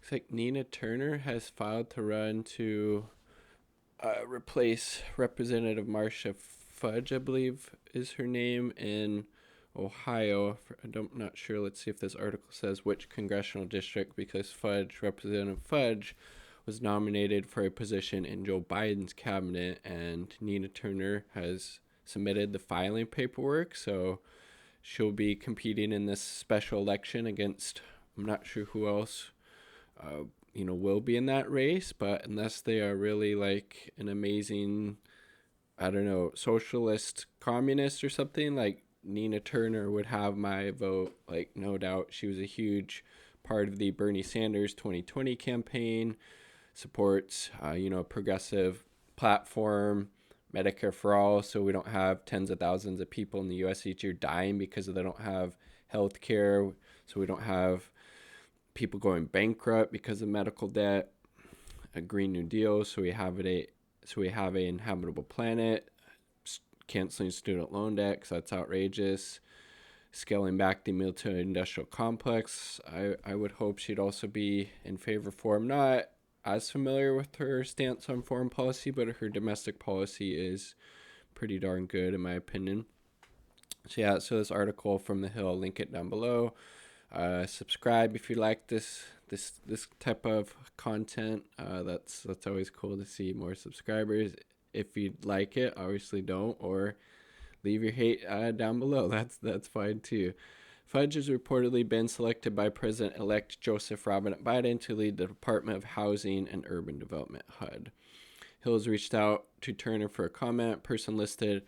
Looks like Nina Turner has filed to run to replace Representative Marcia Fudge, I believe is her name, in Ohio. I'm not sure. Let's see if this article says which congressional district, because Representative Fudge, was nominated for a position in Joe Biden's cabinet, and Nina Turner has submitted the filing paperwork. So she'll be competing in this special election against, I'm not sure who else uh, will be in that race, but unless they are really like an amazing, I don't know, socialist communist or something, like Nina Turner would have my vote, like no doubt. She was a huge part of the Bernie Sanders 2020 campaign, supports, progressive platform, Medicare for all, so we don't have tens of thousands of people in the U.S. each year dying because they don't have health care, so we don't have people going bankrupt because of medical debt, a Green New Deal, so we have a inhabitable planet, canceling student loan debt, because that's outrageous, scaling back the military-industrial complex. I would hope she'd also be in favor for. I'm not as familiar with her stance on foreign policy, but her domestic policy is pretty darn good in my opinion. So yeah, so this article from The Hill, I'll link it down below. Subscribe if you like this type of content. That's always cool to see more subscribers. If you like it, obviously don't, or leave your hate down below. That's fine too. Fudge has reportedly been selected by President-elect Joseph Robinette Biden to lead the Department of Housing and Urban Development (HUD). Hill has reached out to Turner for a comment. Person listed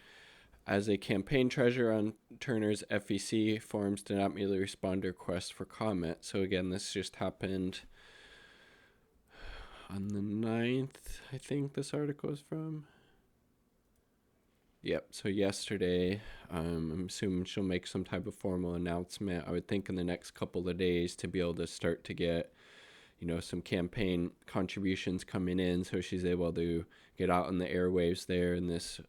as a campaign treasurer on Turner's FEC forms did not immediately respond to requests for comment. So again, this just happened on the 9th, I think this article is from. Yep, so yesterday, I'm assuming she'll make some type of formal announcement, I would think in the next couple of days, to be able to start to get, some campaign contributions coming in, so she's able to get out on the airwaves there in this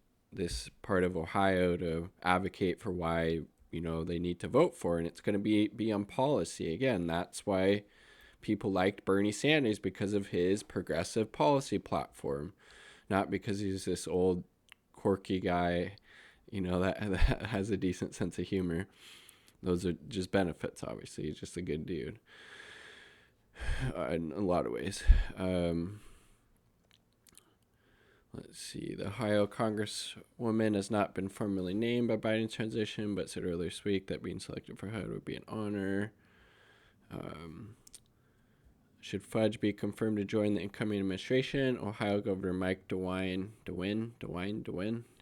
part of Ohio to advocate for why, they need to vote for. And it's going to be on policy. Again, that's why people liked Bernie Sanders, because of his progressive policy platform, not because he's this old quirky guy, that has a decent sense of humor. Those are just benefits, obviously. He's just a good dude in a lot of ways. Let's see. The Ohio Congresswoman has not been formally named by Biden's transition, but said earlier this week that being selected for HUD would be an honor. Should Fudge be confirmed to join the incoming administration, Ohio Governor Mike DeWine,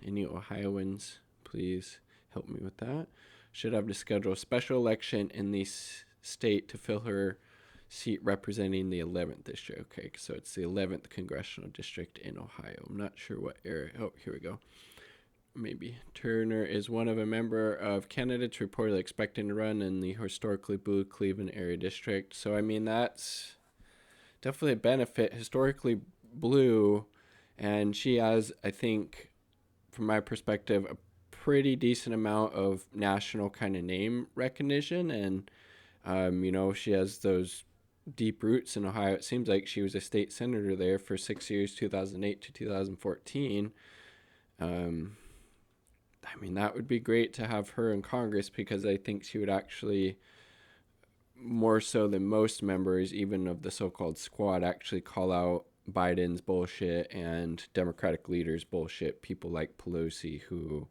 any Ohioans, please help me with that, should have to schedule a special election in the state to fill her seat representing the 11th district. Okay, so it's the 11th congressional district in Ohio. I'm not sure what area. Oh, here we go. Maybe. Turner is one of a member of candidates reportedly expecting to run in the historically blue Cleveland area district. So, I mean, that's definitely a benefit. Historically blue, and she has, I think, from my perspective, a pretty decent amount of national kind of name recognition, and she has those deep roots in Ohio. It seems like she was a state senator there for 6 years, 2008 to 2014. That would be great to have her in Congress, because I think she would actually, more so than most members, even of the so-called squad, actually call out Biden's bullshit and Democratic leaders' bullshit. People like Pelosi, who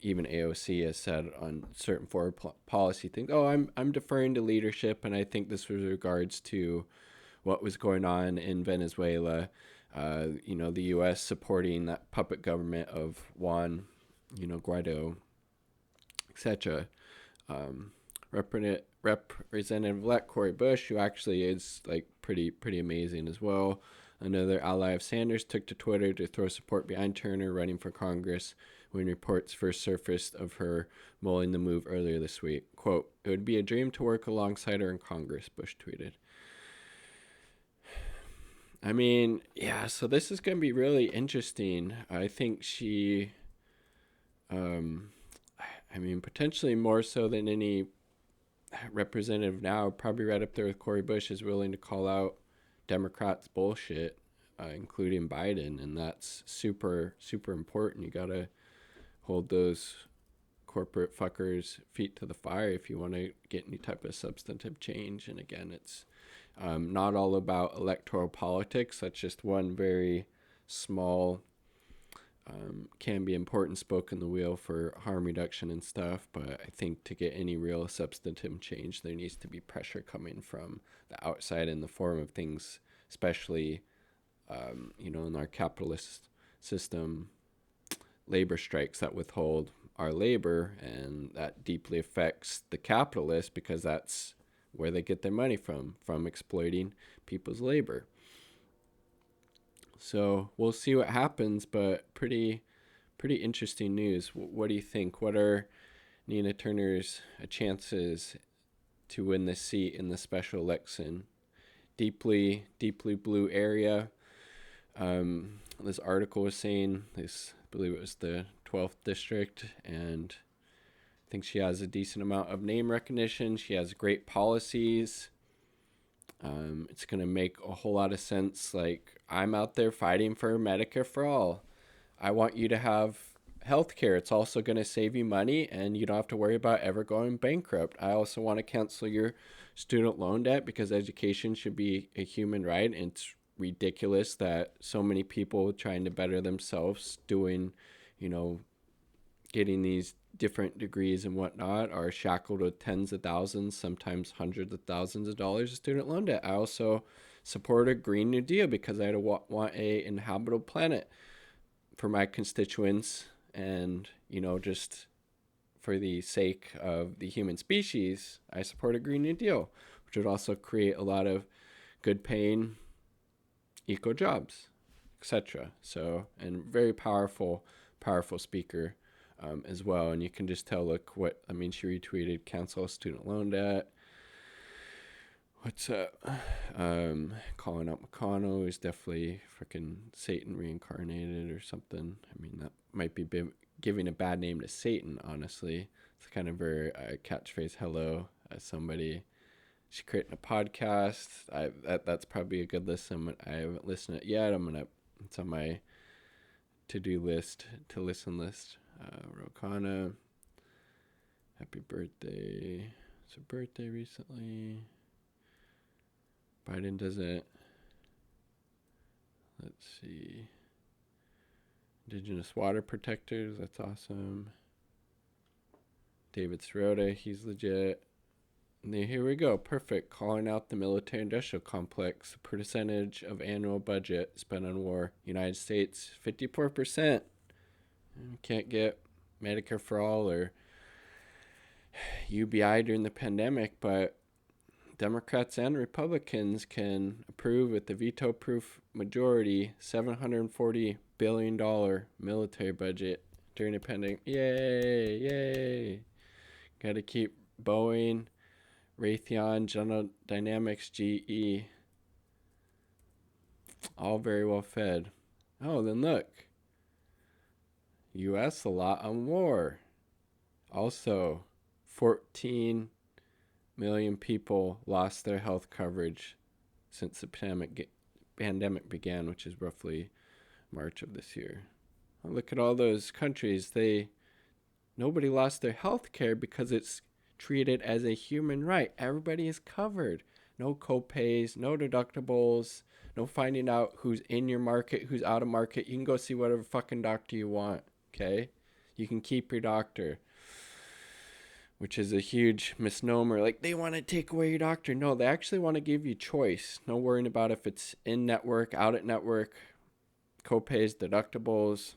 even AOC has said on certain foreign policy things, I'm deferring to leadership, and I think this was regards to what was going on in Venezuela. The U.S. supporting that puppet government of Juan, Guaido, etc. Representative-elect Cori Bush, who actually is like pretty amazing as well, another ally of Sanders, took to Twitter to throw support behind Turner running for Congress when reports first surfaced of her mulling the move earlier this week. Quote, "It would be a dream to work alongside her in Congress," Bush tweeted. So this is going to be really interesting. I think she, potentially more so than any representative now, probably right up there with Cory Bush, is willing to call out Democrats' bullshit, including Biden, and that's super, super important. You gotta hold those corporate fuckers' feet to the fire if you want to get any type of substantive change. And again, it's not all about electoral politics. That's just one very small, can be important spoke in the wheel for harm reduction and stuff. But I think to get any real substantive change, there needs to be pressure coming from the outside in the form of things, especially, in our capitalist system, labor strikes that withhold our labor, and that deeply affects the capitalists because that's where they get their money from exploiting people's labor. So we'll see what happens, but pretty interesting news. What do you think? What are Nina Turner's chances to win this seat in the special election? Deeply blue area. This article was saying this, I believe it was the 12th district, and I think she has a decent amount of name recognition. She has great policies. It's going to make a whole lot of sense. Like, I'm out there fighting for Medicare for all. I want you to have health care. It's also going to save you money, and you don't have to worry about ever going bankrupt. I also want to cancel your student loan debt because education should be a human right, and it's ridiculous that so many people trying to better themselves doing, getting these different degrees and whatnot are shackled with tens of thousands, sometimes hundreds of thousands of dollars of student loan debt. I also support a Green New Deal because I want a inhabitable planet for my constituents, and just for the sake of the human species, I support a Green New Deal, which would also create a lot of good paying eco jobs, etc. So, and very powerful speaker as well. And you can just tell, look, she retweeted cancel student loan debt. What's up? Calling out McConnell, who's definitely freaking Satan reincarnated or something. I mean, that might be giving a bad name to Satan, honestly. It's kind of her catchphrase, hello, as somebody. She's creating a podcast. That's probably a good listen. I haven't listened to it yet. It's on my to-do list, to listen list. Rokana, happy birthday. It's her birthday recently. Biden doesn't. Let's see. Indigenous water protectors, that's awesome. David Sirota, he's legit. And here we go, perfect. Calling out the military-industrial complex. Percentage of annual budget spent on war. United States, 54%. Can't get Medicare for all or UBI during the pandemic, but Democrats and Republicans can approve with the veto-proof majority $740 billion military budget during the pandemic. Yay! Got to keep Boeing, Raytheon, General Dynamics, GE, all very well fed. Oh, then look. U.S. a lot on war. Also, 14 million people lost their health coverage since the pandemic began, which is roughly March of this year. Look at all those countries. Nobody lost their health care because it's treated as a human right. Everybody is covered. No co-pays, no deductibles, no finding out who's in your market, who's out of market. You can go see whatever fucking doctor you want, okay? You can keep your doctor, which is a huge misnomer. Like, they want to take away your doctor. No, they actually want to give you choice. No worrying about if it's in network, out at network, co-pays, deductibles,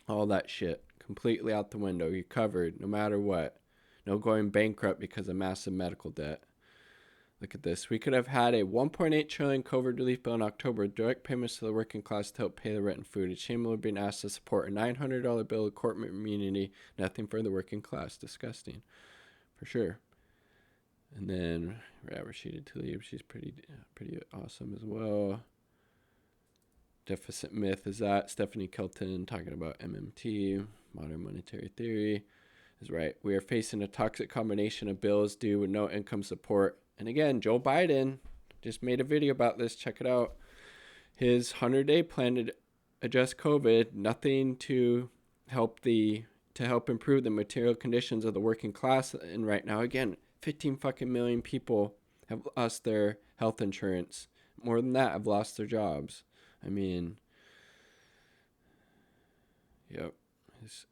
all that shit. Completely out the window. You're covered no matter what. No going bankrupt because of massive medical debt. Look at this. We could have had a $1.8 trillion COVID relief bill in October, direct payments to the working class to help pay the rent and food. It's shameful we're being asked to support a $900 bill of corporate immunity, nothing for the working class. Disgusting, for sure. And then Rashida Tlaib, she's pretty awesome as well. Deficit myth is that Stephanie Kelton talking about MMT, modern monetary theory. is right. We are facing a toxic combination of bills due with no income support. And again, Joe Biden just made a video about this. Check it out. His 100-day plan to address COVID, nothing to help improve the material conditions of the working class. And right now, again, 15 fucking million people have lost their health insurance. More than that have lost their jobs. I mean, yep.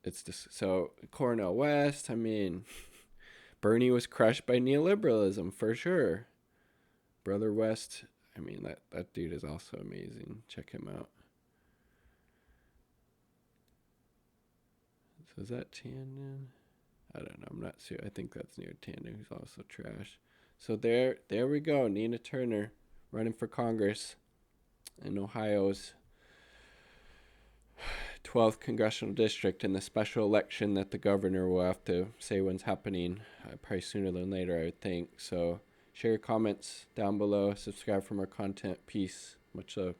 It's just, so Cornel West, I mean, Bernie was crushed by neoliberalism for sure. Brother West, I mean, that dude is also amazing. Check him out. So is that Tandon? I don't know. I'm not sure. I think that's near Tandon, who's also trash. So there we go. Nina Turner running for Congress in Ohio's 12th congressional district in the special election that the governor will have to say when's happening, probably sooner than later, I would think. So share your comments down below, subscribe for more content. Peace. Much love.